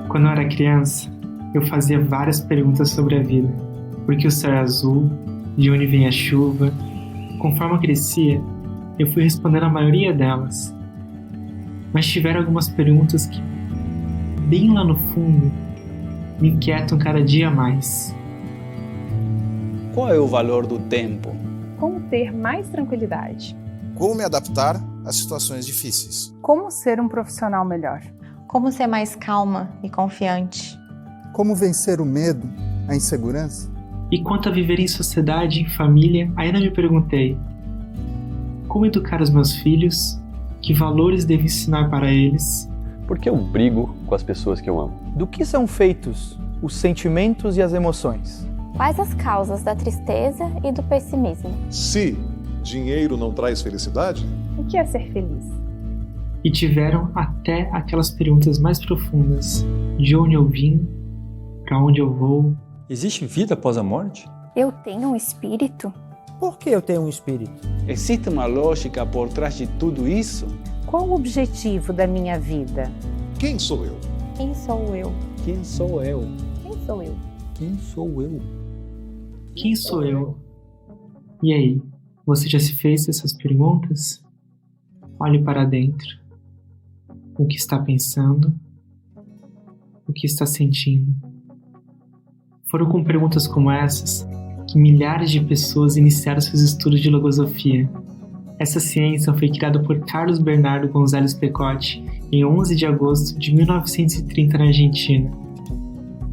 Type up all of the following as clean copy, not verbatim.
Quando eu era criança, eu fazia várias perguntas sobre a vida. Por que o céu é azul? De onde vem a chuva? Conforme eu crescia, eu fui respondendo a maioria delas. Mas tiveram algumas perguntas que, bem lá no fundo, me inquietam cada dia mais. Qual é o valor do tempo? Como ter mais tranquilidade? Como me adaptar a situações difíceis? Como ser um profissional melhor? Como ser mais calma e confiante? Como vencer o medo, a insegurança? E quanto a viver em sociedade, em família, ainda me perguntei: como educar os meus filhos? Que valores devo ensinar para eles? Por que eu brigo com as pessoas que eu amo? Do que são feitos os sentimentos e as emoções? Quais as causas da tristeza e do pessimismo? Se dinheiro não traz felicidade? O que é ser feliz? E tiveram até aquelas perguntas mais profundas: de onde eu vim? Para onde eu vou? Existe vida após a morte? Eu tenho um espírito? Por que eu tenho um espírito? Existe uma lógica por trás de tudo isso? Qual o objetivo da minha vida? Quem sou eu? Quem sou eu? Quem sou eu? Quem sou eu? Quem sou eu? Quem sou eu? E aí, você já se fez essas perguntas? Olhe para dentro. O que está pensando? O que está sentindo? Foram com perguntas como essas que milhares de pessoas iniciaram seus estudos de logosofia. Essa ciência foi criada por Carlos Bernardo González Pecotti em 11 de agosto de 1930 na Argentina.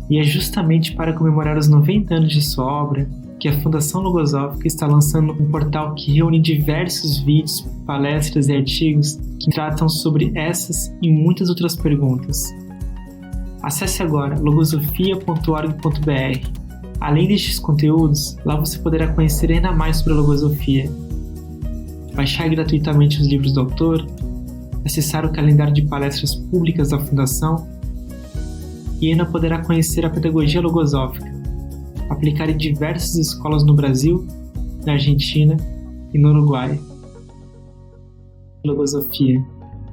E é justamente para comemorar os 90 anos de sua obra que a Fundação Logosófica está lançando um portal que reúne diversos vídeos, palestras e artigos que tratam sobre essas e muitas outras perguntas. Acesse agora logosofia.org.br. Além destes conteúdos, lá você poderá conhecer ainda mais sobre a logosofia, baixar gratuitamente os livros do autor, acessar o calendário de palestras públicas da Fundação e ainda poderá conhecer a pedagogia logosófica, aplicada em diversas escolas no Brasil, na Argentina e no Uruguai. Logosofia,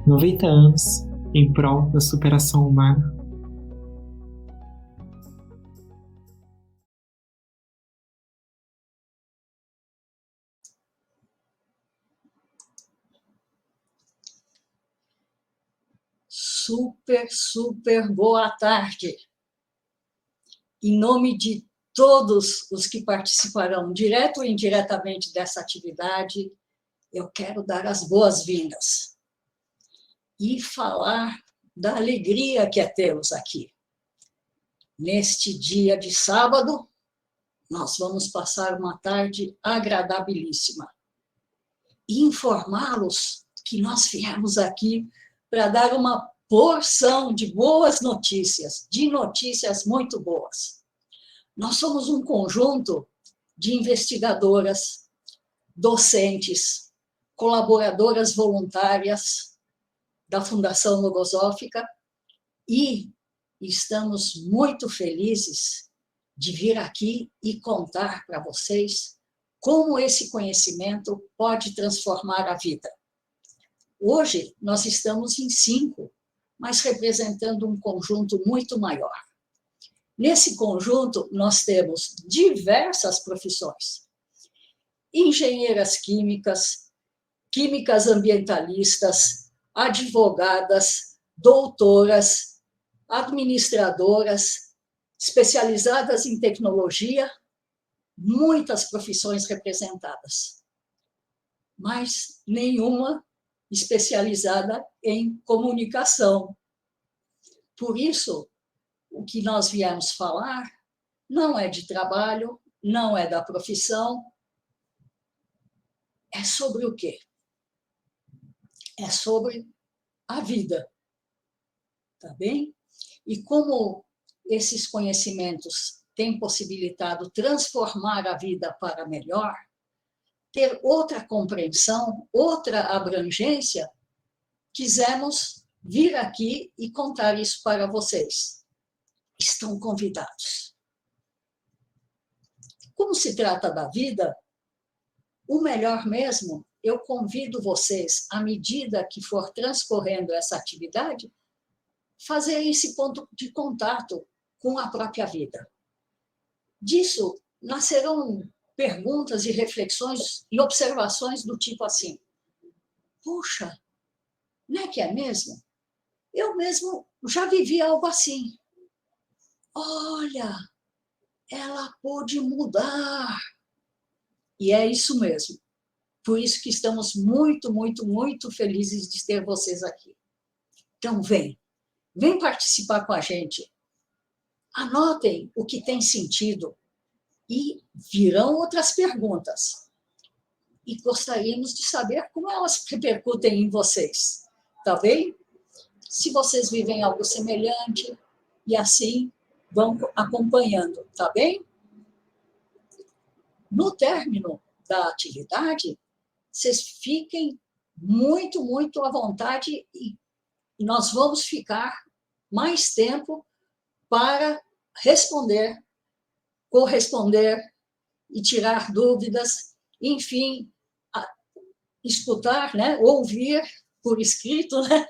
90 anos em prol da superação humana. Super boa tarde. Em nome de todos os que participarão, direto ou indiretamente, dessa atividade, eu quero dar as boas-vindas e falar da alegria que é tê-los aqui. Neste dia de sábado, nós vamos passar uma tarde agradabilíssima e informá-los que nós viemos aqui para dar uma porção de boas notícias, de notícias muito boas. Nós somos um conjunto de investigadoras, docentes, colaboradoras voluntárias da Fundação Logosófica e estamos muito felizes de vir aqui e contar para vocês como esse conhecimento pode transformar a vida. Hoje, nós estamos em 5, mas representando um conjunto muito maior. Nesse conjunto, nós temos diversas profissões. Engenheiras químicas, químicas ambientalistas, advogadas, doutoras, administradoras, especializadas em tecnologia, muitas profissões representadas, mas nenhuma especializada em comunicação. Por isso, o que nós viemos falar não é de trabalho, não é da profissão, é sobre o quê? É sobre a vida, tá bem? E como esses conhecimentos têm possibilitado transformar a vida para melhor, ter outra compreensão, outra abrangência, quisemos vir aqui e contar isso para vocês. Estão convidados. Como se trata da vida, o melhor mesmo eu convido vocês, à medida que for transcorrendo essa atividade, fazer esse ponto de contato com a própria vida. Disso nascerão perguntas e reflexões e observações do tipo assim: puxa, não é que é mesmo? Eu mesmo já vivi algo assim. Olha, ela pôde mudar. E é isso mesmo. Por isso que estamos muito, muito, muito felizes de ter vocês aqui. Então, vem participar com a gente. Anotem o que tem sentido e virão outras perguntas. E gostaríamos de saber como elas repercutem em vocês. Tá bem? Se vocês vivem algo semelhante, e assim vão acompanhando, tá bem? No término da atividade, vocês fiquem muito, muito à vontade e nós vamos ficar mais tempo para responder, corresponder e tirar dúvidas, enfim, escutar, né, ouvir por escrito, né,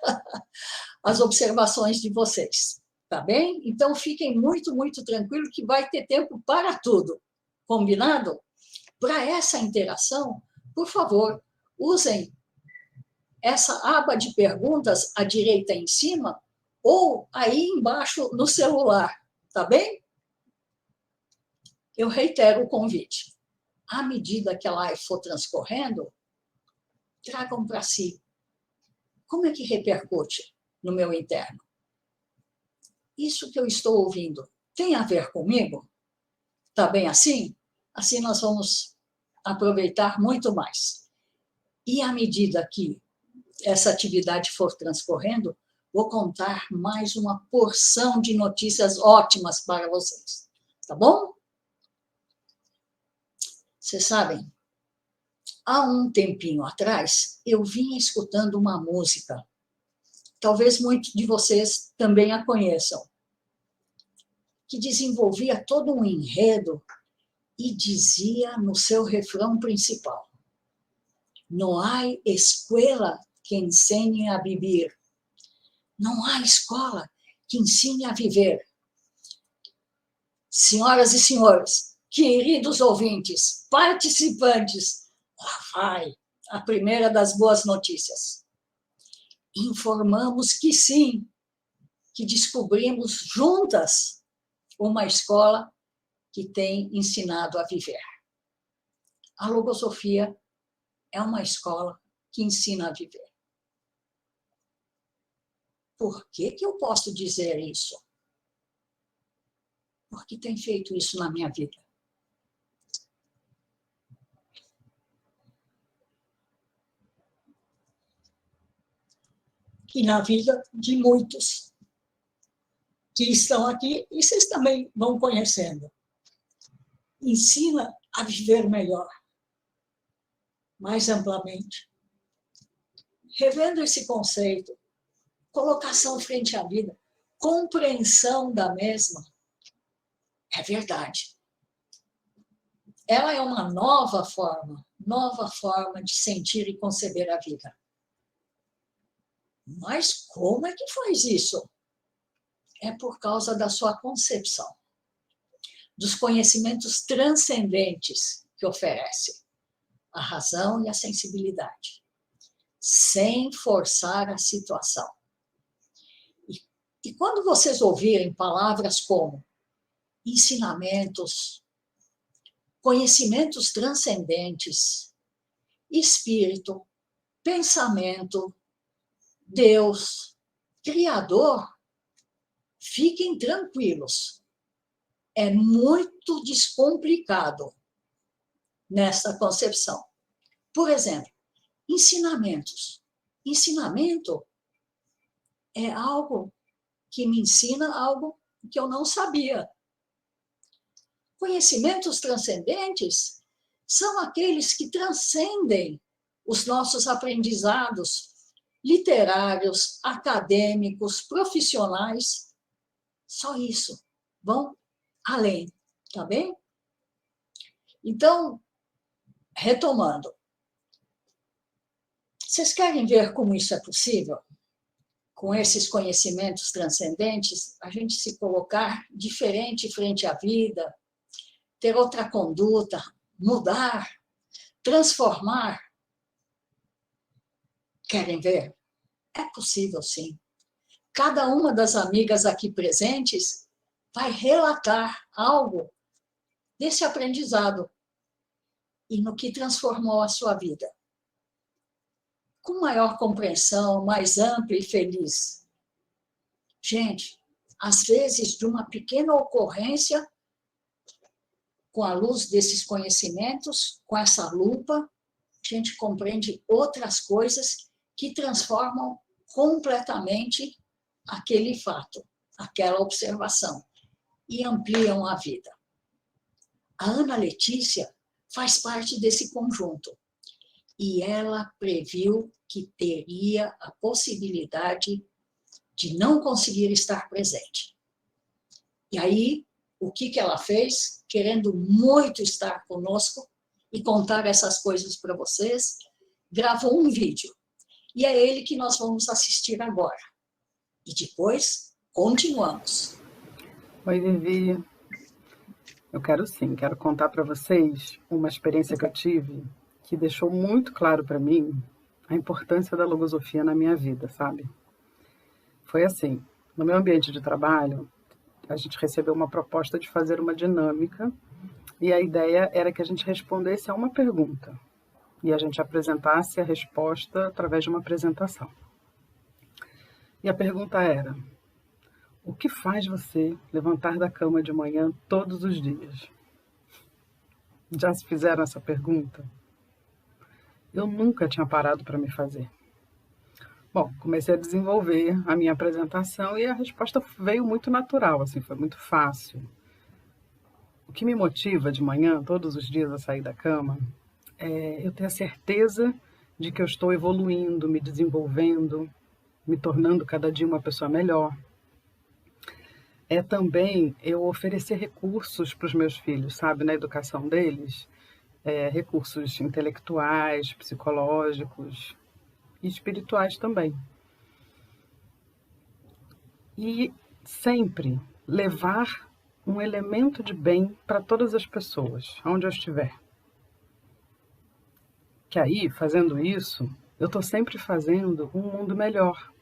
as observações de vocês, tá bem? Então, fiquem muito, muito tranquilos que vai ter tempo para tudo, combinado? Para essa interação, por favor, usem essa aba de perguntas à direita em cima ou aí embaixo no celular, tá bem? Eu reitero o convite. À medida que a live for transcorrendo, tragam para si. Como é que repercute no meu interno? Isso que eu estou ouvindo tem a ver comigo? Tá bem assim? Assim nós vamos aproveitar muito mais. E à medida que essa atividade for transcorrendo, vou contar mais uma porção de notícias ótimas para vocês. Tá bom? Vocês sabem, há um tempinho atrás, eu vinha escutando uma música. Talvez muitos de vocês também a conheçam. Que desenvolvia todo um enredo e dizia no seu refrão principal: não há escola que ensine a viver. Não há escola que ensine a viver. Senhoras e senhores, queridos ouvintes, participantes, lá vai a primeira das boas notícias. Informamos que sim, que descobrimos juntas uma escola que tem ensinado a viver. A Logosofia é uma escola que ensina a viver. Por que eu posso dizer isso? Porque tem feito isso na minha vida. E na vida de muitos que estão aqui, e vocês também vão conhecendo. Ensina a viver melhor, mais amplamente. Revendo esse conceito, colocação frente à vida, compreensão da mesma, é verdade. Ela é uma nova forma de sentir e conceber a vida. Mas como é que faz isso? É por causa da sua concepção, dos conhecimentos transcendentes que oferece, a razão e a sensibilidade, sem forçar a situação. E quando vocês ouvirem palavras como ensinamentos, conhecimentos transcendentes, espírito, pensamento, Deus, Criador, fiquem tranquilos. É muito descomplicado nessa concepção. Por exemplo, ensinamentos. Ensinamento é algo que me ensina algo que eu não sabia. Conhecimentos transcendentes são aqueles que transcendem os nossos aprendizados literários, acadêmicos, profissionais. Só isso. Vão além, tá bem? Então, retomando. Vocês querem ver como isso é possível? Com esses conhecimentos transcendentes, a gente se colocar diferente frente à vida, ter outra conduta, mudar, transformar. Querem ver? É possível, sim. Cada uma das amigas aqui presentes vai relatar algo desse aprendizado e no que transformou a sua vida. Com maior compreensão, mais ampla e feliz. Gente, às vezes, de uma pequena ocorrência, com a luz desses conhecimentos, com essa lupa, a gente compreende outras coisas que transformam completamente aquele fato, aquela observação, e ampliam a vida. A Ana Letícia faz parte desse conjunto, e ela previu que teria a possibilidade de não conseguir estar presente. E aí, o que ela fez? Querendo muito estar conosco e contar essas coisas para vocês, gravou um vídeo. E é ele que nós vamos assistir agora. E depois, continuamos. Oi, Vivi. Eu quero contar para vocês uma experiência que eu tive que deixou muito claro para mim a importância da logosofia na minha vida, sabe? Foi assim, no meu ambiente de trabalho, a gente recebeu uma proposta de fazer uma dinâmica e a ideia era que a gente respondesse a uma pergunta e a gente apresentasse a resposta através de uma apresentação. E a pergunta era: o que faz você levantar da cama de manhã todos os dias? Já se fizeram essa pergunta? Eu nunca tinha parado para me fazer. Bom, comecei a desenvolver a minha apresentação e a resposta veio muito natural, assim, foi muito fácil. O que me motiva de manhã, todos os dias, a sair da cama, é eu ter a certeza de que eu estou evoluindo, me desenvolvendo, me tornando cada dia uma pessoa melhor. É também eu oferecer recursos para os meus filhos, sabe, na educação deles, recursos intelectuais, psicológicos e espirituais também. E sempre levar um elemento de bem para todas as pessoas, onde eu estiver. Que aí, fazendo isso, eu estou sempre fazendo um mundo melhor.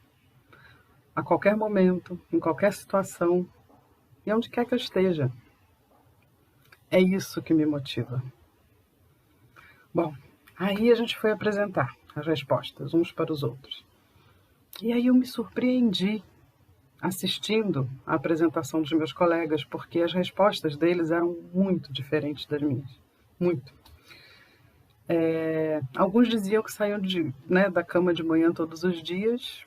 A qualquer momento, em qualquer situação, e onde quer que eu esteja. É isso que me motiva. Bom, aí a gente foi apresentar as respostas uns para os outros. E aí eu me surpreendi assistindo a apresentação dos meus colegas, porque as respostas deles eram muito diferentes das minhas. Muito. Alguns diziam que saíam da cama de manhã todos os dias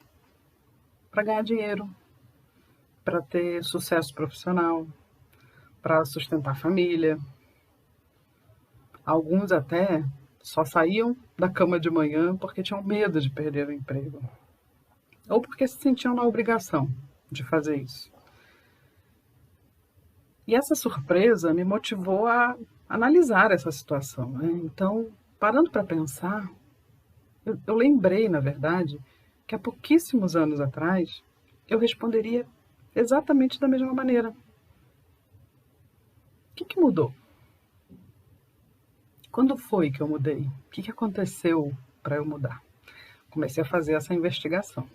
para ganhar dinheiro, para ter sucesso profissional, para sustentar a família. Alguns até só saíam da cama de manhã porque tinham medo de perder o emprego. Ou porque se sentiam na obrigação de fazer isso. E essa surpresa me motivou a analisar essa situação, né? Então, parando para pensar, eu lembrei, na verdade, que há pouquíssimos anos atrás eu responderia exatamente da mesma maneira. O que mudou? Quando foi que eu mudei? O que aconteceu para eu mudar? Comecei a fazer essa investigação.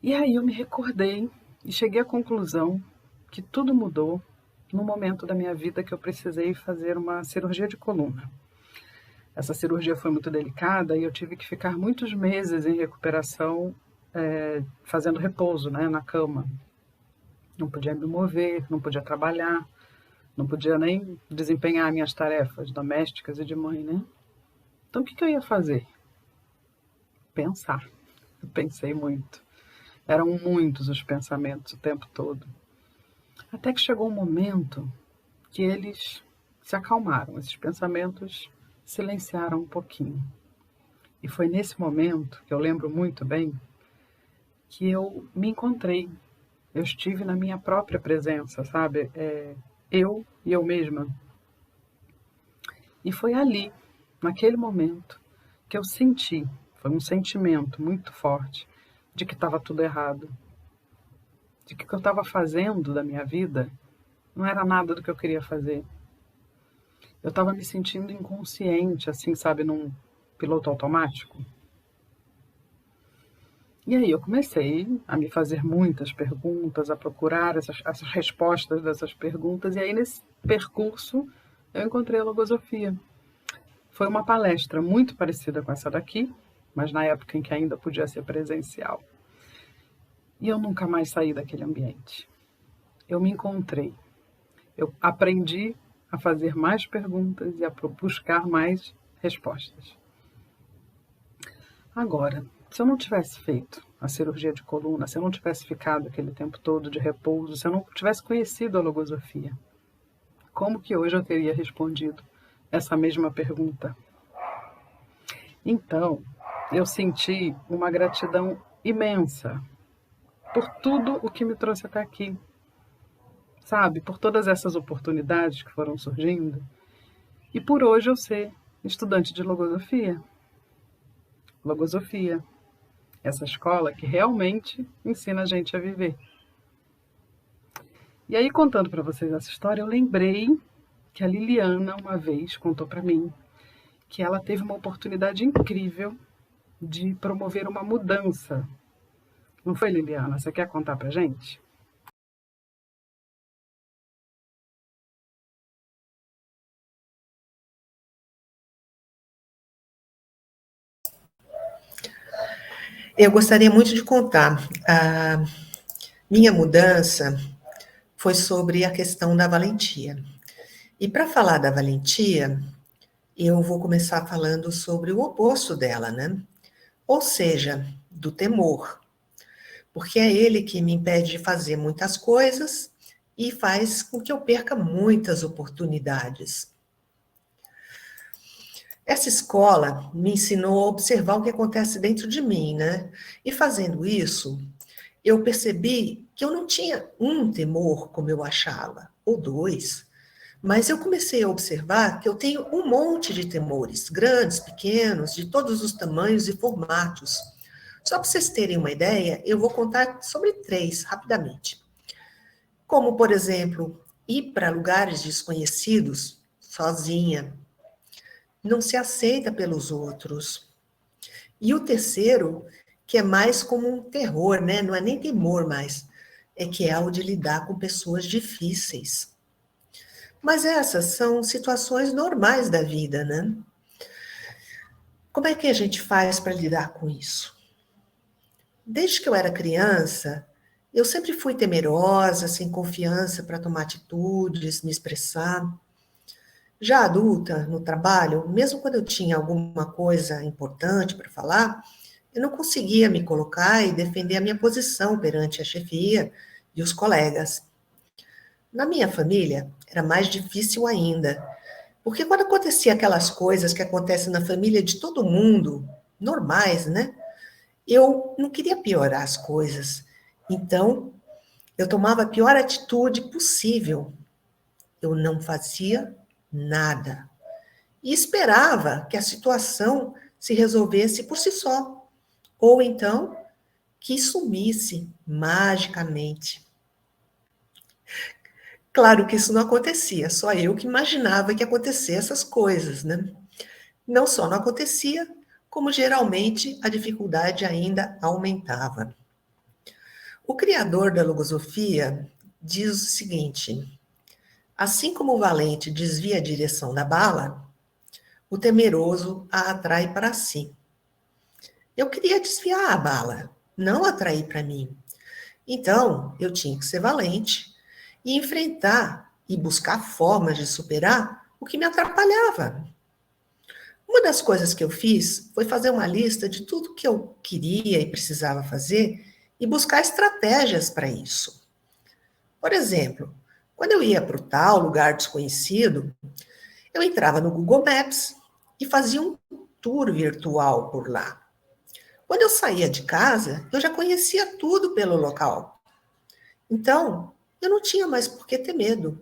E aí eu me recordei e cheguei à conclusão que tudo mudou no momento da minha vida que eu precisei fazer uma cirurgia de coluna. Essa cirurgia foi muito delicada e eu tive que ficar muitos meses em recuperação, fazendo repouso, né, na cama. Não podia me mover, não podia trabalhar, não podia nem desempenhar minhas tarefas domésticas e de mãe, né? Então, o que eu ia fazer? Pensar. Eu pensei muito. Eram muitos os pensamentos o tempo todo. Até que chegou um momento que eles se acalmaram. Esses pensamentos silenciaram um pouquinho. E foi nesse momento, que eu lembro muito bem, que eu me encontrei. Eu estive na minha própria presença, sabe? Eu e eu mesma. E foi ali, naquele momento, que eu senti Foi um sentimento muito forte de que estava tudo errado. De que o que eu estava fazendo da minha vida não era nada do que eu queria fazer. Eu estava me sentindo inconsciente, assim, sabe, num piloto automático. E aí eu comecei a me fazer muitas perguntas, a procurar essas respostas dessas perguntas, e aí nesse percurso eu encontrei a logosofia. Foi uma palestra muito parecida com essa daqui, mas na época em que ainda podia ser presencial. E eu nunca mais saí daquele ambiente. Eu me encontrei. Eu aprendi a fazer mais perguntas e a buscar mais respostas. Agora, se eu não tivesse feito a cirurgia de coluna, se eu não tivesse ficado aquele tempo todo de repouso, se eu não tivesse conhecido a logosofia, como que hoje eu teria respondido essa mesma pergunta? Então, eu senti uma gratidão imensa por tudo o que me trouxe até aqui. Sabe, por todas essas oportunidades que foram surgindo, e por hoje eu ser estudante de logosofia. Logosofia, essa escola que realmente ensina a gente a viver. E aí, contando para vocês essa história, eu lembrei que a Liliana uma vez contou para mim que ela teve uma oportunidade incrível de promover uma mudança. Não foi, Liliana? Você quer contar pra gente? Eu gostaria muito de contar. A minha mudança foi sobre a questão da valentia. E para falar da valentia, eu vou começar falando sobre o oposto dela, né? Ou seja, do temor. Porque é ele que me impede de fazer muitas coisas e faz com que eu perca muitas oportunidades. Essa escola me ensinou a observar o que acontece dentro de mim, né? E fazendo isso, eu percebi que eu não tinha um temor, como eu achava, ou dois, mas eu comecei a observar que eu tenho um monte de temores, grandes, pequenos, de todos os tamanhos e formatos. Só para vocês terem uma ideia, eu vou contar sobre 3, rapidamente. Como, por exemplo, ir para lugares desconhecidos, sozinha, não se aceita pelos outros. E o terceiro, que é mais como um terror, né? Não é nem temor mais, é que é o de lidar com pessoas difíceis. Mas essas são situações normais da vida, né? Como é que a gente faz para lidar com isso? Desde que eu era criança, eu sempre fui temerosa, sem confiança para tomar atitudes, me expressar. Já adulta, no trabalho, mesmo quando eu tinha alguma coisa importante para falar, eu não conseguia me colocar e defender a minha posição perante a chefia e os colegas. Na minha família, era mais difícil ainda, porque quando acontecia aquelas coisas que acontecem na família de todo mundo, normais, né? Eu não queria piorar as coisas. Então, eu tomava a pior atitude possível. Eu não fazia nada. E esperava que a situação se resolvesse por si só. Ou então, que sumisse magicamente. Claro que isso não acontecia, só eu que imaginava que acontecesse essas coisas, né? Não só não acontecia, como geralmente a dificuldade ainda aumentava. O criador da logosofia diz o seguinte: assim como o valente desvia a direção da bala, o temeroso a atrai para si. Eu queria desviar a bala, não atrair para mim. Então, eu tinha que ser valente e enfrentar e buscar formas de superar o que me atrapalhava. Uma das coisas que eu fiz foi fazer uma lista de tudo que eu queria e precisava fazer e buscar estratégias para isso. Por exemplo, quando eu ia para o tal lugar desconhecido, eu entrava no Google Maps e fazia um tour virtual por lá. Quando eu saía de casa, eu já conhecia tudo pelo local. Então, eu não tinha mais por que ter medo.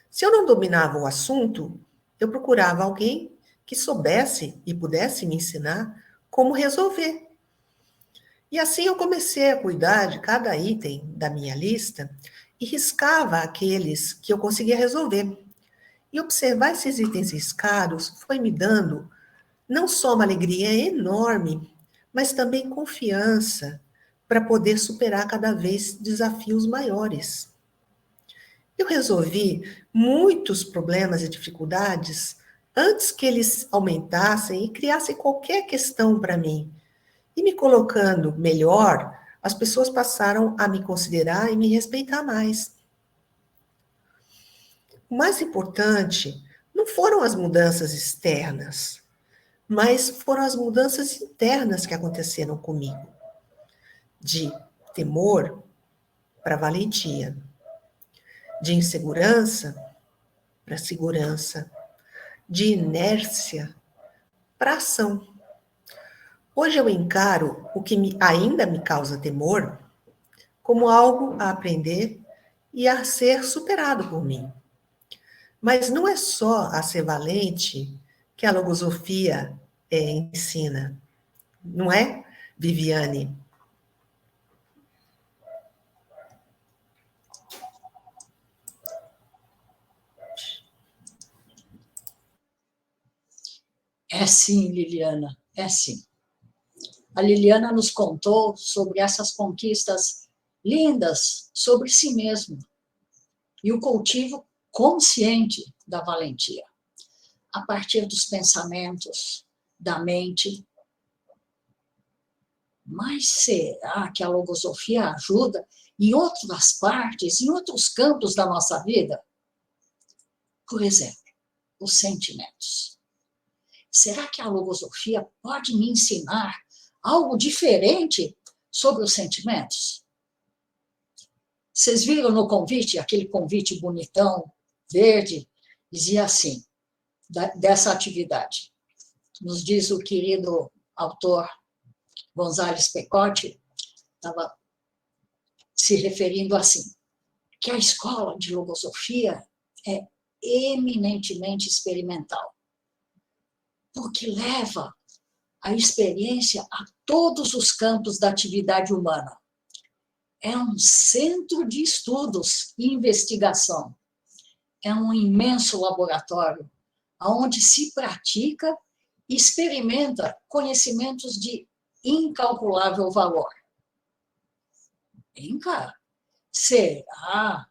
Se eu não dominava o assunto, eu procurava alguém que soubesse e pudesse me ensinar como resolver. E assim eu comecei a cuidar de cada item da minha lista e riscava aqueles que eu conseguia resolver. E observar esses itens riscados foi me dando não só uma alegria enorme, mas também confiança para poder superar cada vez desafios maiores. Eu resolvi muitos problemas e dificuldades antes que eles aumentassem e criassem qualquer questão para mim. E me colocando melhor, as pessoas passaram a me considerar e me respeitar mais. O mais importante não foram as mudanças externas, mas foram as mudanças internas que aconteceram comigo. De temor para valentia, de insegurança para segurança, de inércia para ação. Hoje eu encaro o que ainda me causa temor como algo a aprender e a ser superado por mim. Mas não é só a ser valente que a logosofia ensina, não é, Viviane? É sim, Liliana, é sim. A Liliana nos contou sobre essas conquistas lindas sobre si mesma e o cultivo consciente da valentia, a partir dos pensamentos, da mente. Mas será que a logosofia ajuda em outras partes, em outros campos da nossa vida? Por exemplo, os sentimentos. Será que a logosofia pode me ensinar algo diferente sobre os sentimentos? Vocês viram no convite, aquele convite bonitão, verde, dizia assim, dessa atividade. Nos diz o querido autor Gonzales Pecotti, estava se referindo assim, que a escola de logosofia é eminentemente experimental, porque leva a experiência a todos os campos da atividade humana. É um centro de estudos e investigação. É um imenso laboratório, onde se pratica e experimenta conhecimentos de incalculável valor. Vem cá, será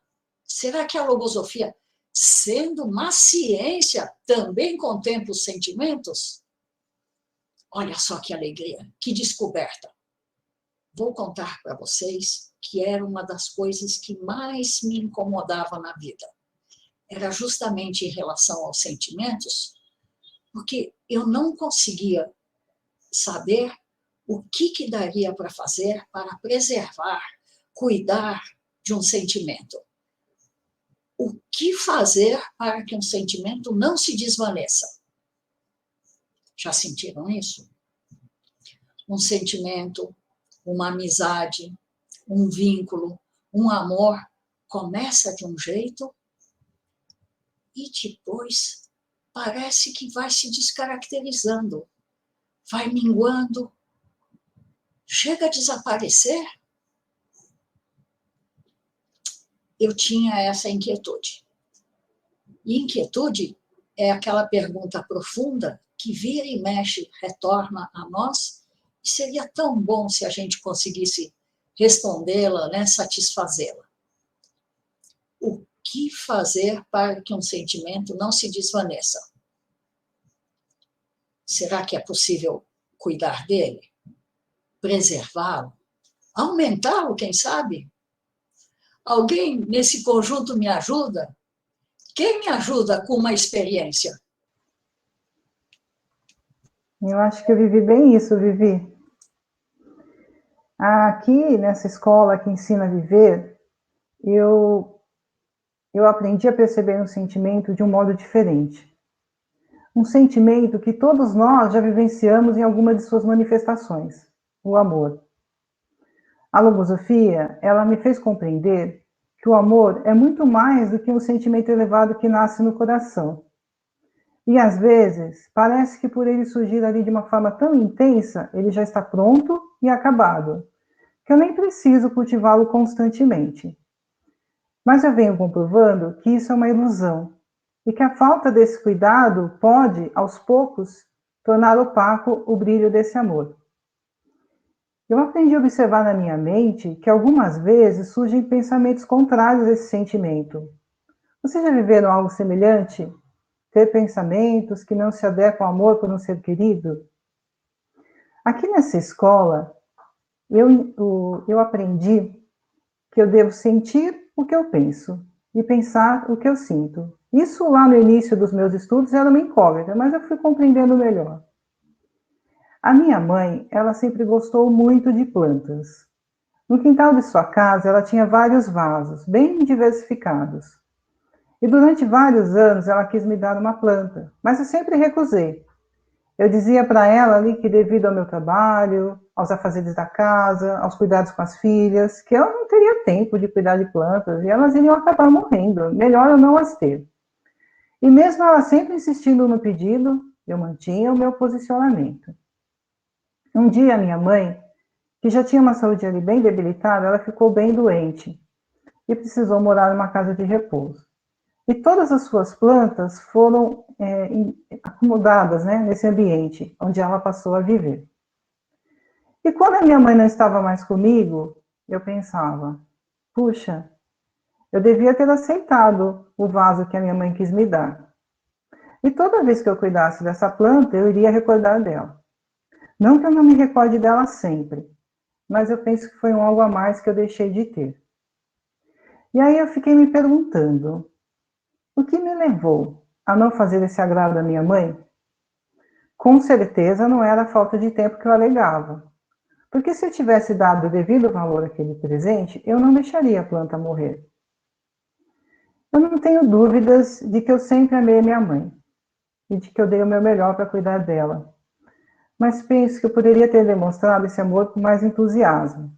que a logosofia, sendo uma ciência, também contempla os sentimentos? Olha só que alegria, que descoberta. Vou contar para vocês que era uma das coisas que mais me incomodava na vida. Era justamente em relação aos sentimentos, porque eu não conseguia saber o que daria para fazer para preservar, cuidar de um sentimento. O que fazer para que um sentimento não se desvaneça? Já sentiram isso? Um sentimento, uma amizade, um vínculo, um amor, começa de um jeito e depois parece que vai se descaracterizando, vai minguando, chega a desaparecer. Eu tinha essa inquietude. E inquietude é aquela pergunta profunda que vira e mexe, retorna a nós, e seria tão bom se a gente conseguisse respondê-la, né, satisfazê-la. O que fazer para que um sentimento não se desvaneça? Será que é possível cuidar dele? Preservá-lo? Aumentá-lo, quem sabe? Alguém nesse conjunto me ajuda? Quem me ajuda com uma experiência? Eu acho que eu vivi bem isso, Vivi. Aqui, nessa escola que ensina a viver, eu aprendi a perceber um sentimento de um modo diferente. Um sentimento que todos nós já vivenciamos em alguma de suas manifestações, o amor. A logosofia, ela me fez compreender que o amor é muito mais do que um sentimento elevado que nasce no coração. E às vezes, parece que por ele surgir ali de uma forma tão intensa, ele já está pronto e acabado, que eu nem preciso cultivá-lo constantemente. Mas eu venho comprovando que isso é uma ilusão, e que a falta desse cuidado pode, aos poucos, tornar opaco o brilho desse amor. Eu aprendi a observar na minha mente que algumas vezes surgem pensamentos contrários a esse sentimento. Vocês já viveram algo semelhante? Ter pensamentos que não se adequam ao amor por um ser querido? Aqui nessa escola, eu aprendi que eu devo sentir o que eu penso e pensar o que eu sinto. Isso lá no início dos meus estudos era uma incógnita, mas eu fui compreendendo melhor. A minha mãe, ela sempre gostou muito de plantas. No quintal de sua casa, ela tinha vários vasos, bem diversificados. E durante vários anos, ela quis me dar uma planta, mas eu sempre recusei. Eu dizia para ela ali que devido ao meu trabalho, aos afazeres da casa, aos cuidados com as filhas, que ela não teria tempo de cuidar de plantas e elas iriam acabar morrendo, melhor eu não as ter. E mesmo ela sempre insistindo no pedido, eu mantinha o meu posicionamento. Um dia, minha mãe, que já tinha uma saúde ali bem debilitada, ela ficou bem doente e precisou morar numa casa de repouso. E todas as suas plantas foram acomodadas, né, nesse ambiente onde ela passou a viver. E quando a minha mãe não estava mais comigo, eu pensava, puxa, eu devia ter aceitado o vaso que a minha mãe quis me dar. E toda vez que eu cuidasse dessa planta, eu iria recordar dela. Não que eu não me recorde dela sempre, mas eu penso que foi algo a mais que eu deixei de ter. E aí eu fiquei me perguntando, o que me levou a não fazer esse agrado à minha mãe? Com certeza não era a falta de tempo que eu alegava, porque se eu tivesse dado o devido valor àquele presente, eu não deixaria a planta morrer. Eu não tenho dúvidas de que eu sempre amei a minha mãe, e de que eu dei o meu melhor para cuidar dela. Mas penso que eu poderia ter demonstrado esse amor com mais entusiasmo.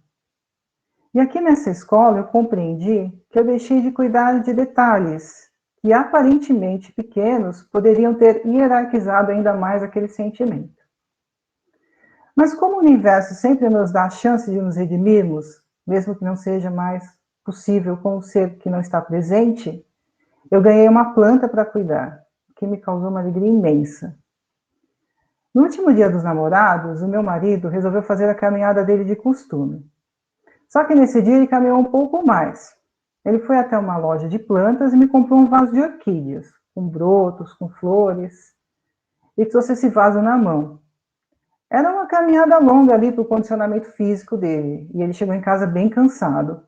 E aqui nessa escola eu compreendi que eu deixei de cuidar de detalhes que aparentemente pequenos poderiam ter hierarquizado ainda mais aquele sentimento. Mas como o universo sempre nos dá a chance de nos redimirmos, mesmo que não seja mais possível com o ser que não está presente, eu ganhei uma planta para cuidar, o que me causou uma alegria imensa. No último dia dos namorados, o meu marido resolveu fazer a caminhada dele de costume. Só que nesse dia ele caminhou um pouco mais. Ele foi até uma loja de plantas e me comprou um vaso de orquídeas, com brotos, com flores, e trouxe esse vaso na mão. Era uma caminhada longa ali para o condicionamento físico dele, e ele chegou em casa bem cansado.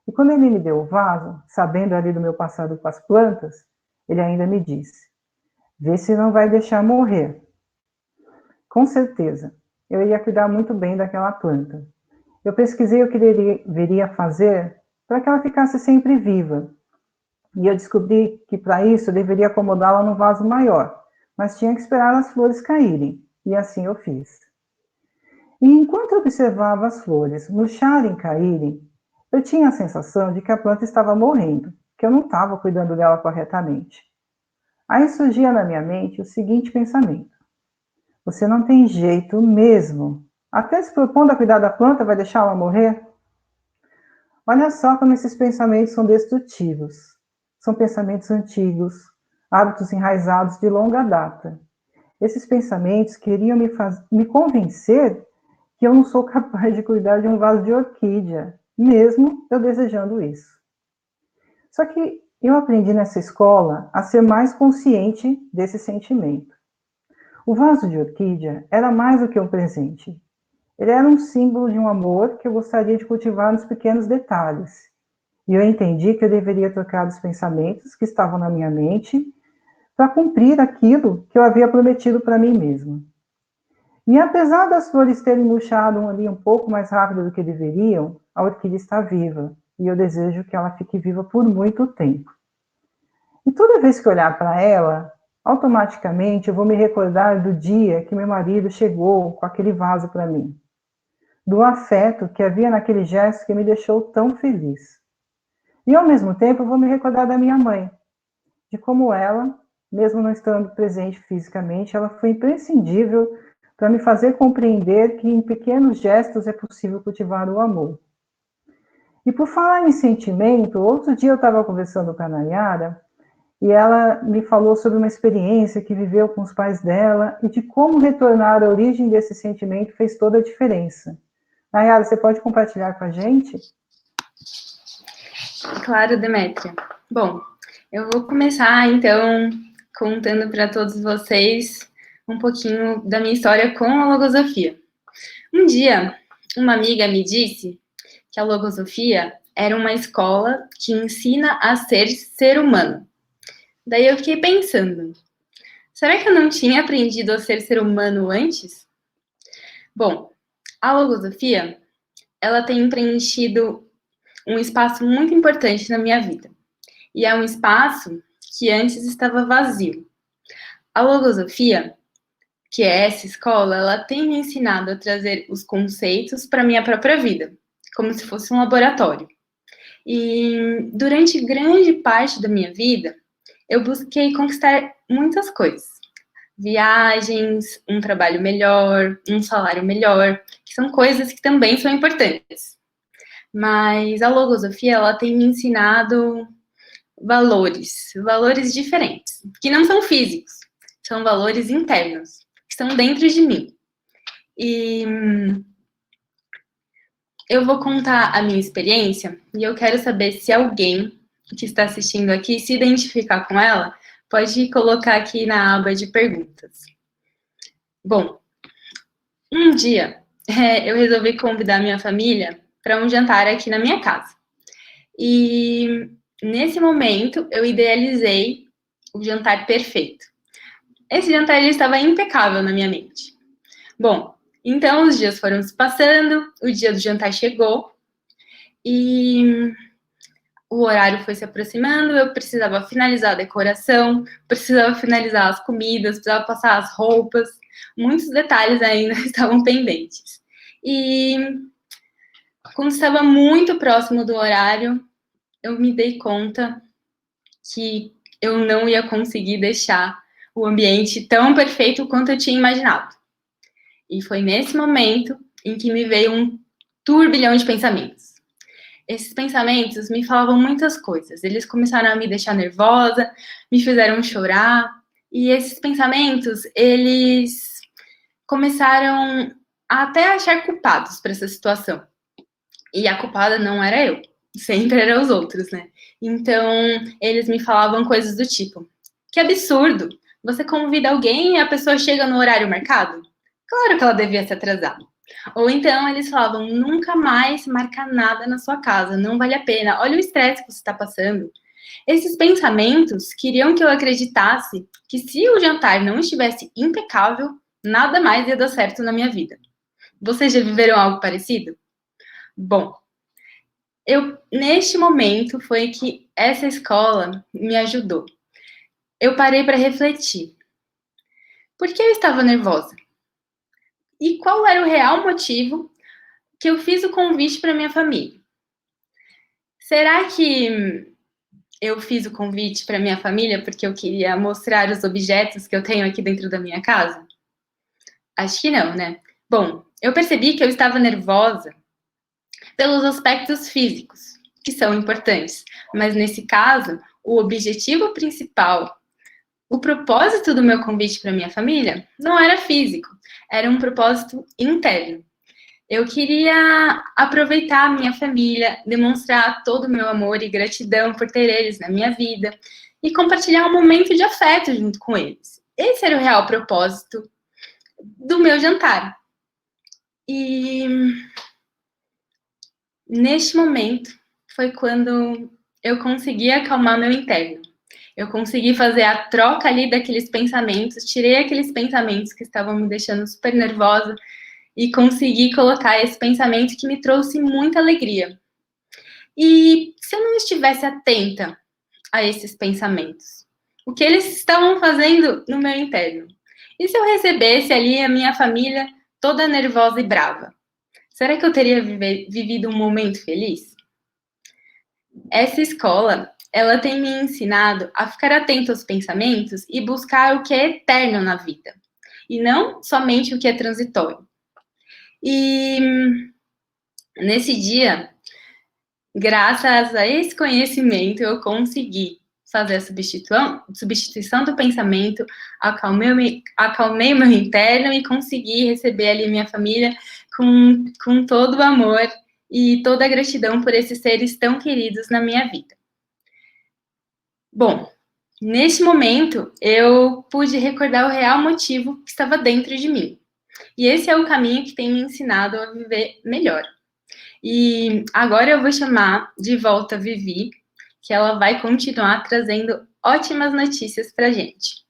E quando ele me deu o vaso, sabendo ali do meu passado com as plantas, ele ainda me disse, vê se não vai deixar morrer. Com certeza, eu iria cuidar muito bem daquela planta. Eu pesquisei o que deveria fazer para que ela ficasse sempre viva. E eu descobri que para isso eu deveria acomodá-la num vaso maior, mas tinha que esperar as flores caírem, e assim eu fiz. E enquanto eu observava as flores murcharem e caírem, eu tinha a sensação de que a planta estava morrendo, que eu não estava cuidando dela corretamente. Aí surgia na minha mente o seguinte pensamento, você não tem jeito mesmo. Até se propondo a cuidar da planta, vai deixá-la morrer? Olha só como esses pensamentos são destrutivos. São pensamentos antigos, hábitos enraizados de longa data. Esses pensamentos queriam me convencer que eu não sou capaz de cuidar de um vaso de orquídea, mesmo eu desejando isso. Só que eu aprendi nessa escola a ser mais consciente desse sentimento. O vaso de orquídea era mais do que um presente. Ele era um símbolo de um amor que eu gostaria de cultivar nos pequenos detalhes. E eu entendi que eu deveria trocar os pensamentos que estavam na minha mente para cumprir aquilo que eu havia prometido para mim mesma. E apesar das flores terem murchado ali um pouco mais rápido do que deveriam, a orquídea está viva. E eu desejo que ela fique viva por muito tempo. E toda vez que eu olhar para ela, automaticamente eu vou me recordar do dia que meu marido chegou com aquele vaso para mim. Do afeto que havia naquele gesto que me deixou tão feliz. E ao mesmo tempo eu vou me recordar da minha mãe, de como ela mesmo não estando presente fisicamente, ela foi imprescindível para me fazer compreender que em pequenos gestos é possível cultivar o amor. E por falar em sentimento, outro dia eu estava conversando com a Nayara e ela me falou sobre uma experiência que viveu com os pais dela e de como retornar à origem desse sentimento fez toda a diferença. Nayara, você pode compartilhar com a gente? Claro, Demétria. Bom, eu vou começar, então, contando para todos vocês um pouquinho da minha história com a logosofia. Um dia, uma amiga me disse que a logosofia era uma escola que ensina a ser humano. Daí eu fiquei pensando, será que eu não tinha aprendido a ser humano antes? Bom, a logosofia, ela tem preenchido um espaço muito importante na minha vida. E é um espaço que antes estava vazio. A logosofia, que é essa escola, ela tem me ensinado a trazer os conceitos para a minha própria vida, como se fosse um laboratório. E durante grande parte da minha vida, eu busquei conquistar muitas coisas. Viagens, um trabalho melhor, um salário melhor, que são coisas que também são importantes. Mas a logosofia, ela tem me ensinado valores diferentes, que não são físicos, são valores internos, que estão dentro de mim. E eu vou contar a minha experiência e eu quero saber se alguém que está assistindo aqui se identificar com ela, pode colocar aqui na aba de perguntas. Bom, um dia eu resolvi convidar minha família para um jantar aqui na minha casa. E nesse momento eu idealizei o jantar perfeito. Esse jantar ele estava impecável na minha mente. Bom, então os dias foram se passando, o dia do jantar chegou e o horário foi se aproximando, eu precisava finalizar a decoração, precisava finalizar as comidas, precisava passar as roupas, muitos detalhes ainda estavam pendentes. E quando estava muito próximo do horário, eu me dei conta que eu não ia conseguir deixar o ambiente tão perfeito quanto eu tinha imaginado. E foi nesse momento em que me veio um turbilhão de pensamentos. Esses pensamentos me falavam muitas coisas. Eles começaram a me deixar nervosa, me fizeram chorar. E esses pensamentos, eles começaram a até achar culpados para essa situação. E a culpada não era eu, sempre eram os outros, né? Então, eles me falavam coisas do tipo: que absurdo! Você convida alguém e a pessoa chega no horário marcado? Claro que ela devia se atrasar. Ou então eles falavam: nunca mais marca nada na sua casa, não vale a pena, olha o estresse que você está passando. Esses pensamentos queriam que eu acreditasse que se o jantar não estivesse impecável, nada mais ia dar certo na minha vida. Vocês já viveram algo parecido? Bom, neste momento foi que essa escola me ajudou. Eu parei para refletir. Por que eu estava nervosa? E qual era o real motivo que eu fiz o convite para minha família? Será que eu fiz o convite para minha família porque eu queria mostrar os objetos que eu tenho aqui dentro da minha casa? Acho que não, né? Bom, eu percebi que eu estava nervosa pelos aspectos físicos, que são importantes. Mas nesse caso, o objetivo principal, o propósito do meu convite para minha família não era físico, era um propósito interno. Eu queria aproveitar a minha família, demonstrar todo o meu amor e gratidão por ter eles na minha vida e compartilhar um momento de afeto junto com eles. Esse era o real propósito do meu jantar. E neste momento foi quando eu consegui acalmar meu interno. Eu consegui fazer a troca ali daqueles pensamentos, tirei aqueles pensamentos que estavam me deixando super nervosa e consegui colocar esse pensamento que me trouxe muita alegria. E se eu não estivesse atenta a esses pensamentos? O que eles estavam fazendo no meu interno? E se eu recebesse ali a minha família toda nervosa e brava? Será que eu teria vivido um momento feliz? Essa escola, ela tem me ensinado a ficar atento aos pensamentos e buscar o que é eterno na vida, e não somente o que é transitório. E nesse dia, graças a esse conhecimento, eu consegui fazer a substituição do pensamento, acalmei o meu interno e consegui receber ali minha família com todo o amor e toda a gratidão por esses seres tão queridos na minha vida. Bom, neste momento, eu pude recordar o real motivo que estava dentro de mim. E esse é o caminho que tem me ensinado a viver melhor. E agora eu vou chamar de volta a Vivi, que ela vai continuar trazendo ótimas notícias para a gente.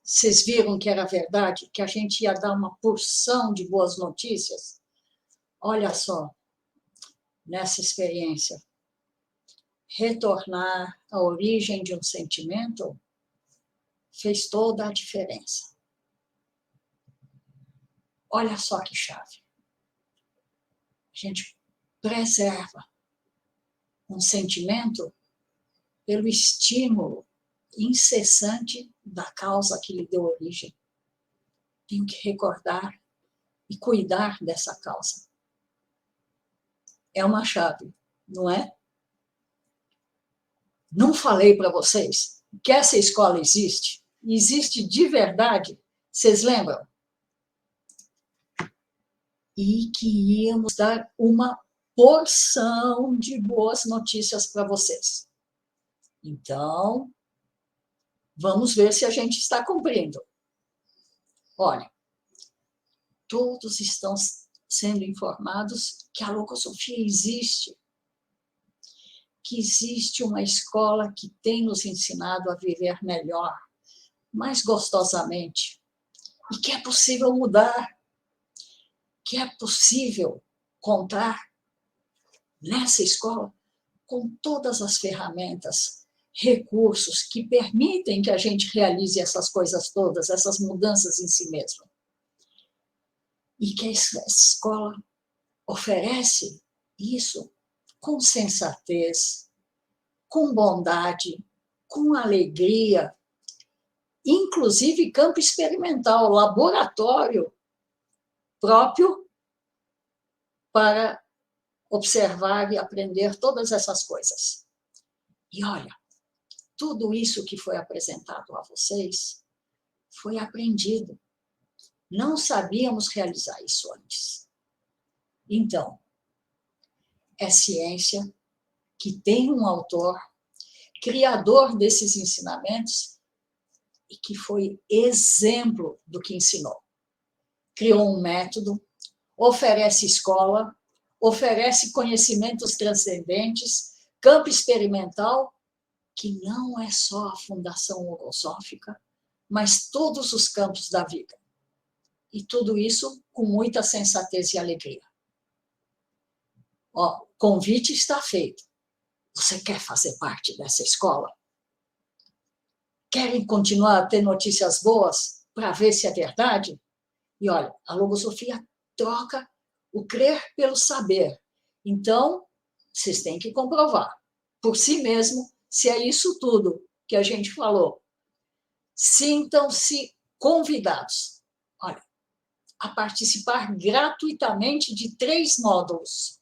Vocês viram que era verdade? Que a gente ia dar uma porção de boas notícias? Olha só, nessa experiência, retornar à origem de um sentimento fez toda a diferença. Olha só que chave. A gente preserva um sentimento pelo estímulo incessante da causa que lhe deu origem. Tenho que recordar e cuidar dessa causa. É uma chave, não é? Não falei para vocês que essa escola existe? Existe de verdade? Vocês lembram? E que íamos dar uma porção de boas notícias para vocês. Então, vamos ver se a gente está cumprindo. Olha, todos estão sendo informados que a logosofia existe, que existe uma escola que tem nos ensinado a viver melhor, mais gostosamente, e que é possível mudar, que é possível contar nessa escola com todas as ferramentas, recursos que permitem que a gente realize essas coisas todas, essas mudanças em si mesmo. E que essa escola oferece isso com sensatez, com bondade, com alegria, inclusive campo experimental, laboratório próprio para observar e aprender todas essas coisas. E olha, tudo isso que foi apresentado a vocês foi aprendido. Não sabíamos realizar isso antes. Então, é ciência que tem um autor, criador desses ensinamentos, e que foi exemplo do que ensinou. Criou um método, oferece escola, oferece conhecimentos transcendentes, campo experimental, que não é só a fundação logosófica, mas todos os campos da vida. E tudo isso com muita sensatez e alegria. Ó, o convite está feito. Você quer fazer parte dessa escola? Querem continuar a ter notícias boas para ver se é verdade? E olha, a logosofia troca o crer pelo saber. Então, vocês têm que comprovar por si mesmo se é isso tudo que a gente falou. Sintam-se convidados, olha, a participar gratuitamente de 3 módulos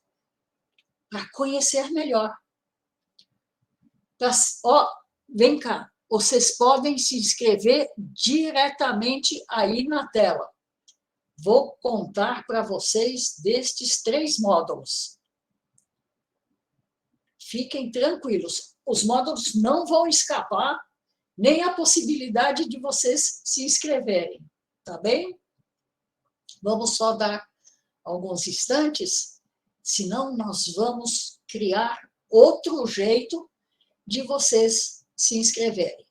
para conhecer melhor. Vem cá, vocês podem se inscrever diretamente aí na tela. Vou contar para vocês destes 3 módulos. Fiquem tranquilos, os módulos não vão escapar, nem a possibilidade de vocês se inscreverem, tá bem? Vamos só dar alguns instantes, senão nós vamos criar outro jeito de vocês se inscreverem,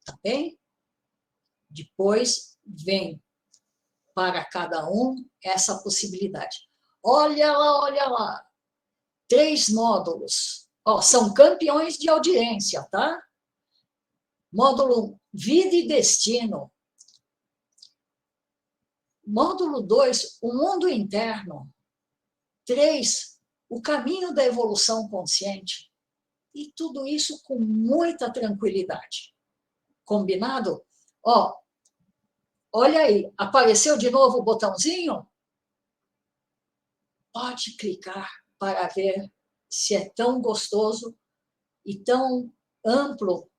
tá bem? Depois vem para cada um essa possibilidade. Olha lá, 3 módulos. Ó, são campeões de audiência, tá? Módulo 1, Vida e Destino. Módulo 2, O Mundo Interno. 3, o caminho da evolução consciente e tudo isso com muita tranquilidade. Combinado? Ó, olha aí, apareceu de novo o botãozinho? Pode clicar para ver se é tão gostoso e tão amplo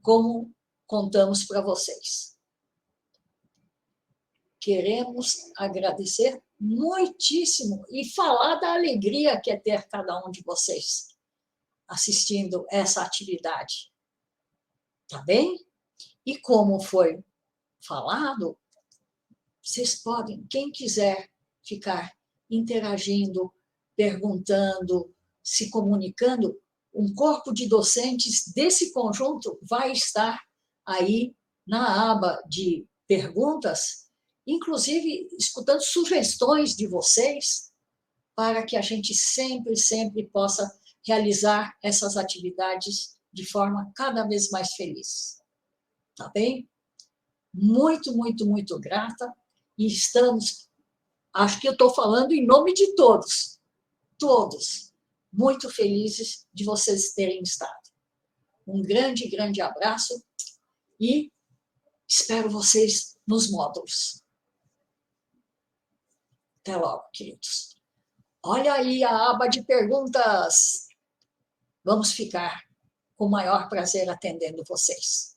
como contamos para vocês. Queremos agradecer muitíssimo e falar da alegria que é ter cada um de vocês assistindo essa atividade. Tá bem? E como foi falado, vocês podem, quem quiser ficar interagindo, perguntando, se comunicando, um corpo de docentes desse conjunto vai estar aí na aba de perguntas, inclusive escutando sugestões de vocês, para que a gente sempre possa realizar essas atividades de forma cada vez mais feliz. Tá bem? Muito grata. E estamos, acho que eu estou falando em nome de todos, muito felizes de vocês terem estado. Um grande abraço e espero vocês nos módulos. Até logo, queridos. Olha aí a aba de perguntas. Vamos ficar com o maior prazer atendendo vocês.